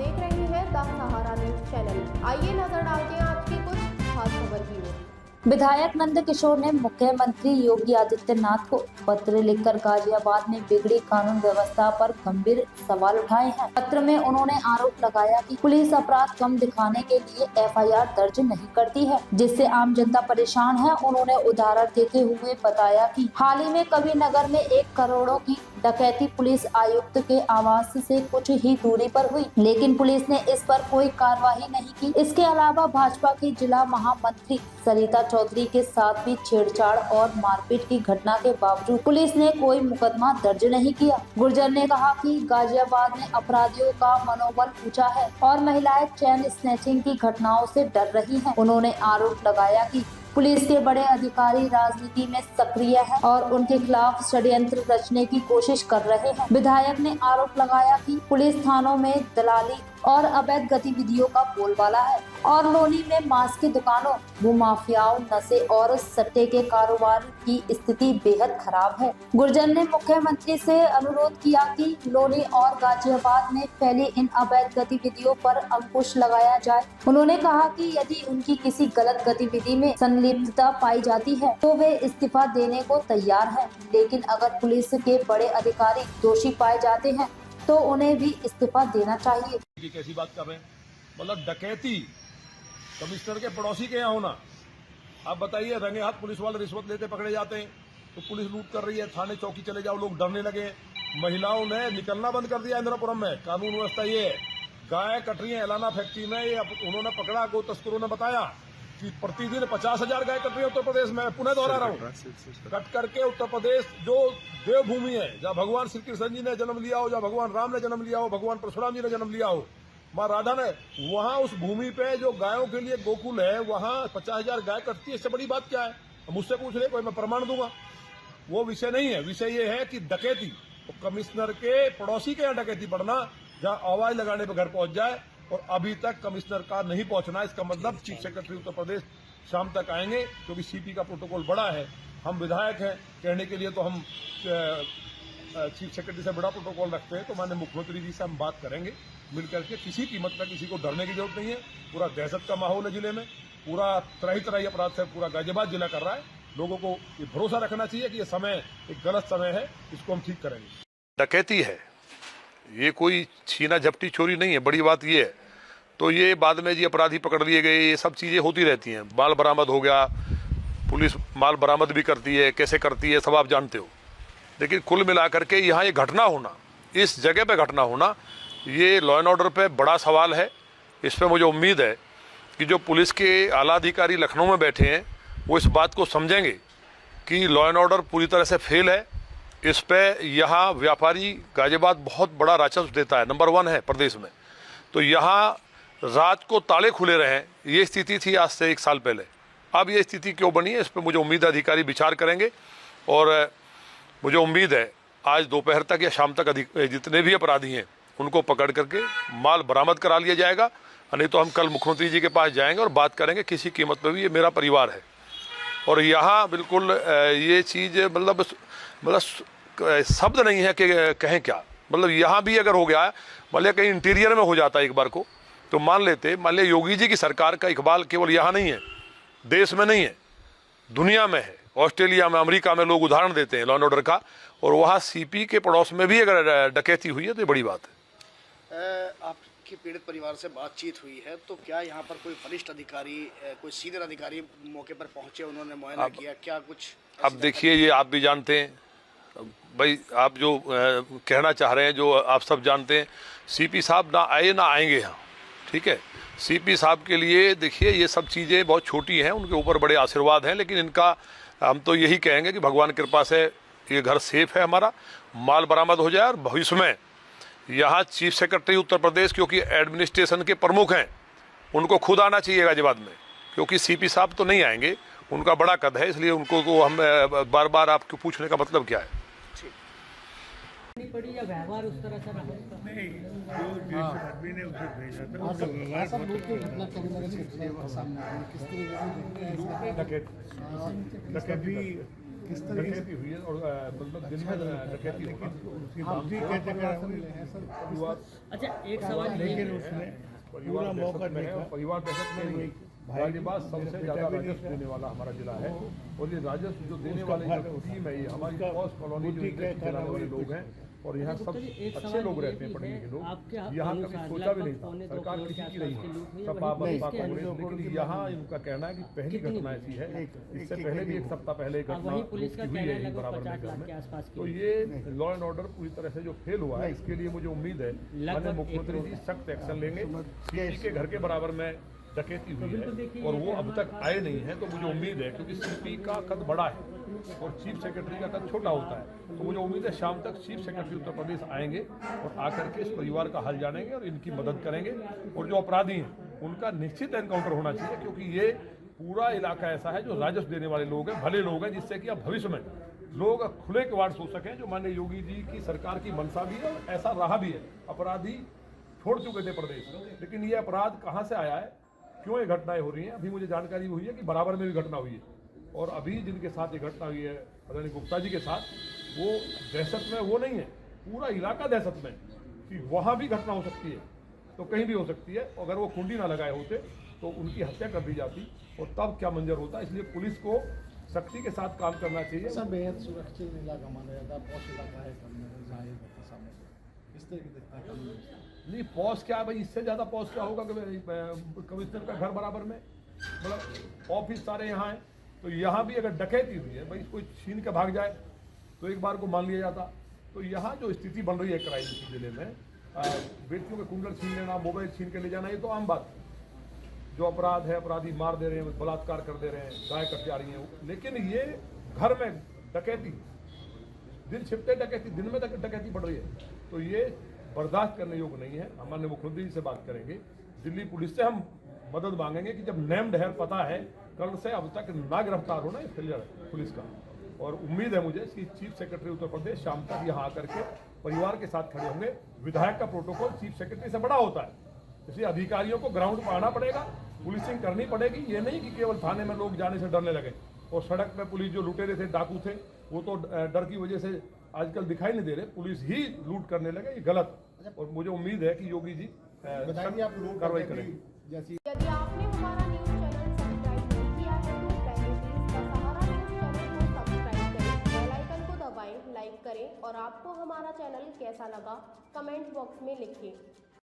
देख रहे हैं द सहारा न्यूज चैनल। आइए नजर डालते हैं आज की कुछ खास खबर की ओर। विधायक नंद किशोर ने मुख्यमंत्री योगी आदित्यनाथ को पत्र लिखकर गाजियाबाद में बिगड़ी कानून व्यवस्था पर गंभीर सवाल उठाए हैं। पत्र में उन्होंने आरोप लगाया कि पुलिस अपराध कम दिखाने के लिए एफआईआर दर्ज नहीं करती है, जिससे आम जनता परेशान है। उन्होंने उदाहरण देते हुए बताया कि हाल ही में कबीर नगर में 1 करोड़ों की डकैती पुलिस आयुक्त के आवास से कुछ ही दूरी पर हुई, लेकिन पुलिस ने इस पर कोई कार्रवाई नहीं की। इसके अलावा भाजपा की जिला महामंत्री सरिता चौधरी के साथ भी छेड़छाड़ और मारपीट की घटना के बावजूद पुलिस ने कोई मुकदमा दर्ज नहीं किया। गुर्जर ने कहा कि गाजियाबाद में अपराधियों का मनोबल ऊंचा है और महिलाएं चेन स्नैचिंग की घटनाओं से डर रही हैं। उन्होंने आरोप लगाया कि पुलिस के बड़े अधिकारी राजनीति में सक्रिय हैं और उनके खिलाफ षड्यंत्र रचने की कोशिश कर रहे हैं। विधायक ने आरोप लगाया कि पुलिस थानों में दलाली और अवैध गतिविधियों का बोलबाला है और लोनी में मांस की दुकानों, भूमाफियाओं, नशे और सट्टे के कारोबार की स्थिति बेहद खराब है। गुर्जर ने मुख्यमंत्री से अनुरोध किया कि लोनी और गाजियाबाद में फैली इन अवैध गतिविधियों पर अंकुश लगाया जाए। उन्होंने कहा कि यदि उनकी किसी गलत गतिविधि में संलिप्तता पाई जाती है तो वे इस्तीफा देने को तैयार हैं, लेकिन अगर पुलिस के बड़े अधिकारी दोषी पाए जाते हैं तो उन्हें भी इस्तीफा देना चाहिए। कैसी बात कर रहे हैं? मतलब डकैती कमिश्नर के पड़ोसी के यहाँ होना। आप बताइए, रंगे हाथ पुलिस वाले रिश्वत लेते पकड़े जाते हैं तो पुलिस लूट कर रही है, थाने चौकी चले जाओ लोग डरने लगे। महिलाओं ने निकलना बंद कर दिया इंदिरापुरम में। कानून व्यवस्था ये है, गाय कट रही है एलाना फैक्ट्री में। ये उन्होंने पकड़ा, गो तस्करों ने बताया कि प्रतिदिन 50,000 गाय कट रही है उत्तर प्रदेश में। पुनः दोहरा रहा हूँ, कट करके उत्तर प्रदेश जो देवभूमि है, जहाँ भगवान श्री कृष्ण जी ने जन्म लिया हो, जहाँ भगवान राम ने जन्म लिया हो, भगवान परशुराम जी ने जन्म लिया हो, माँ राधा ने, वहाँ उस भूमि पे जो गायों के लिए गोकुल है, वहाँ 50,000 गाय कटती है। इससे बड़ी बात क्या है? मुझसे पूछ रहे, कोई मैं प्रमाण दूंगा। वो विषय नहीं है। विषय ये है कि डकैती तो कमिश्नर के पड़ोसी के यहाँ डकैती पड़ना, जहाँ आवाज लगाने पर घर पहुंच जाए, और अभी तक कमिश्नर का नहीं पहुंचना। इसका मतलब चीफ सेक्रेटरी उत्तर प्रदेश शाम तक आएंगे, क्योंकि सीपी का प्रोटोकॉल बड़ा है। हम विधायक हैं, कहने के लिए तो हम चीफ सेक्रेटरी से बड़ा प्रोटोकॉल रखते हैं, तो माननीय मुख्यमंत्री जी से हम बात करेंगे मिलकर के। किसी कीमत पर किसी को डरने की जरूरत नहीं है। पूरा दहशत का माहौल है जिले में, पूरा तरह अपराध से पूरा गाजियाबाद जिला कर रहा है। लोगों को ये भरोसा रखना चाहिए कि ये समय एक गलत समय है, इसको हम ठीक करेंगे। डकैती है, ये कोई छीना झपटी चोरी नहीं है। बड़ी बात ये है, तो ये बाद में जी अपराधी पकड़ लिए गए, ये सब चीज़ें होती रहती हैं। माल बरामद हो गया, पुलिस माल बरामद भी करती है, कैसे करती है सब आप जानते हो। लेकिन कुल मिलाकर के यहाँ ये घटना होना, इस जगह पे घटना होना, ये लॉ एंड ऑर्डर पे बड़ा सवाल है। इस पर मुझे उम्मीद है कि जो पुलिस के आला अधिकारी लखनऊ में बैठे हैं वो इस बात को समझेंगे कि लॉ एंड ऑर्डर पूरी तरह से फेल है। इस पर यहाँ व्यापारी गाजियाबाद बहुत बड़ा राजस्व देता है, नंबर 1 है प्रदेश में। तो यहाँ रात को ताले खुले रहे, ये स्थिति थी आज से 1 साल पहले। अब ये स्थिति क्यों बनी है, इस पर मुझे उम्मीद है अधिकारी विचार करेंगे, और मुझे उम्मीद है आज दोपहर तक या शाम तक जितने भी अपराधी हैं उनको पकड़ करके माल बरामद करा लिया जाएगा। नहीं तो हम कल मुख्यमंत्री जी के पास जाएंगे और बात करेंगे। किसी कीमत पर भी ये मेरा परिवार है, और यहाँ बिल्कुल ये चीज़ मतलब शब्द नहीं है कि कहें क्या। मतलब यहाँ भी अगर हो गया, मान लिया कहीं इंटीरियर में हो जाता है एक बार को, तो मान लेते, मान लिया योगी जी की सरकार का इकबाल केवल यहाँ नहीं है, देश में नहीं है, दुनिया में है। ऑस्ट्रेलिया में, अमेरिका में लोग उदाहरण देते हैं लॉ एंड ऑर्डर का, और वहाँ सीपी के पड़ोस में भी अगर डकैती हुई है तो ये बड़ी बात है। आपके पीड़ित परिवार से बातचीत हुई है, तो क्या यहाँ पर कोई वरिष्ठ अधिकारी, कोई सीनियर अधिकारी मौके पर पहुंचे, उन्होंने मुआयना किया क्या कुछ? अब देखिए, ये आप भी जानते हैं भाई, आप जो कहना चाह रहे हैं, जो आप सब जानते हैं, सीपी साहब ना आए ना आएंगे यहाँ, ठीक है। सीपी साहब के लिए देखिए ये सब चीज़ें बहुत छोटी हैं, उनके ऊपर बड़े आशीर्वाद हैं, लेकिन इनका हम तो यही कहेंगे कि भगवान की कृपा से ये घर सेफ है, हमारा माल बरामद हो जाए। और भविष्य में यहाँ चीफ सेक्रेटरी उत्तर प्रदेश, क्योंकि एडमिनिस्ट्रेशन के प्रमुख हैं, उनको खुद आना चाहिए गाजियाबाद में, क्योंकि सीपी साहब तो नहीं आएंगे, उनका बड़ा कद है, इसलिए उनको को हम बार बार आपको पूछने का मतलब क्या है। पड़ी या व्यवहार उस तरह से नहीं, जो जिस आदमी ने उसे भेजा था उसका व्यवहार कभी किस तरीके से डकैती हुई है और मतलब दिन में डकैती होना उसकी वापसी कैसे कराएंगे परिवार अच्छा एक सवाल ये लेकिन उसने पूरा परिवार मौका दहशत में है और देखा परिवार दहशत में नहीं है। गाजियाबाद सबसे ज्यादा राजस्व देने वाला हमारा जिला है और ये राजस्व जो देने वाले जो टीम है ये हमारी पॉस कॉलोनी जो इंडस्ट्री चलाने वाले लोग हैं और यहाँ सब अच्छे लोग रहते हैं पढ़े लिखे लोग। यहाँ कभी सोचा भी नहीं था, सरकार किसी की नहीं है, सपा बसपा कांग्रेस, लेकिन यहाँ इनका कहना है कि पहली घटना ऐसी है। इससे पहले भी एक सप्ताह पहले एक घटना पुलिस का हुई कहना है है यहीं बराबर लगभग 50 मैदान लाख के में। आसपास तो की ये लॉ एंड ऑर्डर पूरी तरह से जो फेल हुआ है इसके लिए मुझे उम्मीद है माननीय मुख्यमंत्री जी सख्त एक्शन लेंगे। सीपी के घर के बराबर में डकैती हुई है और वो अब तक आए नहीं है, तो मुझे उम्मीद है क्योंकि सीपी का कद बड़ा है और चीफ सेक्रेटरी का कद छोटा होता है, तो मुझे उम्मीद है शाम तक चीफ सेक्रेटरी उत्तर प्रदेश आएंगे और आकर के इस परिवार का हाल जानेंगे और इनकी मदद करेंगे और जो अपराधी हैं उनका निश्चित एनकाउंटर होना चाहिए, क्योंकि ये पूरा इलाका ऐसा है जो राजस्व देने वाले लोग हैं, भले लोग हैं, जिससे कि अब भविष्य में लोग खुले किवाड़ सो सकें, जो माननीय योगी जी की सरकार की मंशा भी है और ऐसा रहा भी है। अपराधी छोड़ चुके थे प्रदेश, लेकिन ये अपराध कहाँ से आया है, क्यों ये घटनाएं हो रही हैं, अभी मुझे जानकारी हुई है कि बराबर में भी घटना हुई है और अभी जिनके साथ ये घटना हुई है अदानी गुप्ता जी के साथ, वो दहशत में वो नहीं है, पूरा इलाका दहशत में कि वहाँ भी घटना हो सकती है, तो कहीं भी हो सकती है। अगर वो कुंडी ना लगाए होते तो उनकी हत्या कर दी जाती और तब क्या मंजर होता। इसलिए पुलिस को सख्ती के साथ काम करना चाहिए। सर बेहद सुरक्षित इलाका माना जाता है, पॉश इलाका है जहाँ ये घटना सामने इस तरह की दिखता है। नहीं पॉस क्या है भाई, इससे ज़्यादा पॉस क्या होगा कि कमिश्नर का घर बराबर में, मतलब ऑफिस सारे यहाँ हैं, तो यहाँ भी अगर डकैती हुई है भाई, कोई छीन के भाग जाए तो एक बार को मान लिया जाता। तो यहाँ जो स्थिति बन रही है क्राइम की जिले में, बेटियों के कुंडल छीन लेना, मोबाइल छीन के ले जाना, ये तो आम बात है। जो अपराध है, अपराधी मार दे रहे हैं, बलात्कार कर दे रहे हैं, गाय कट जा रही हैं, लेकिन ये घर में डकैती, दिन छिपते डकैती, दिन में डकैती बढ़ रही है, तो ये बर्दाश्त करने योग्य नहीं है। हम माननीय मुख्यमंत्री जी से बात करेंगे, दिल्ली पुलिस से हम मदद मांगेंगे कि जब नेम्ड है, पता है, कल से अब तक ना गिरफ्तार होना, ये फेलियर है पुलिस का। और उम्मीद है मुझे कि चीफ सेक्रेटरी उत्तर प्रदेश शाम तक यहाँ आकर के परिवार के साथ खड़े होंगे। विधायक का प्रोटोकॉल चीफ सेक्रेटरी से बड़ा होता है, इसलिए अधिकारियों को ग्राउंड पर आना पड़ेगा, पुलिसिंग करनी पड़ेगी। ये नहीं कि केवल थाने में लोग जाने से डरने लगे और सड़क में पुलिस जो लुटेरे थे, डाकू थे, वो तो डर की वजह से आजकल दिखाई नहीं दे रहे, पुलिस ही लूट करने लगे, ये गलत। और मुझे उम्मीद है कि योगी जी कार्रवाई करेंगे। यदि आपने हमारा न्यूज चैनल सब्सक्राइब नहीं किया है तो पहले please the Sahara news channel को सब्सक्राइब करें, बेल आइकन को दबाएं, लाइक करें और आपको हमारा चैनल कैसा लगा कमेंट बॉक्स में लिखें।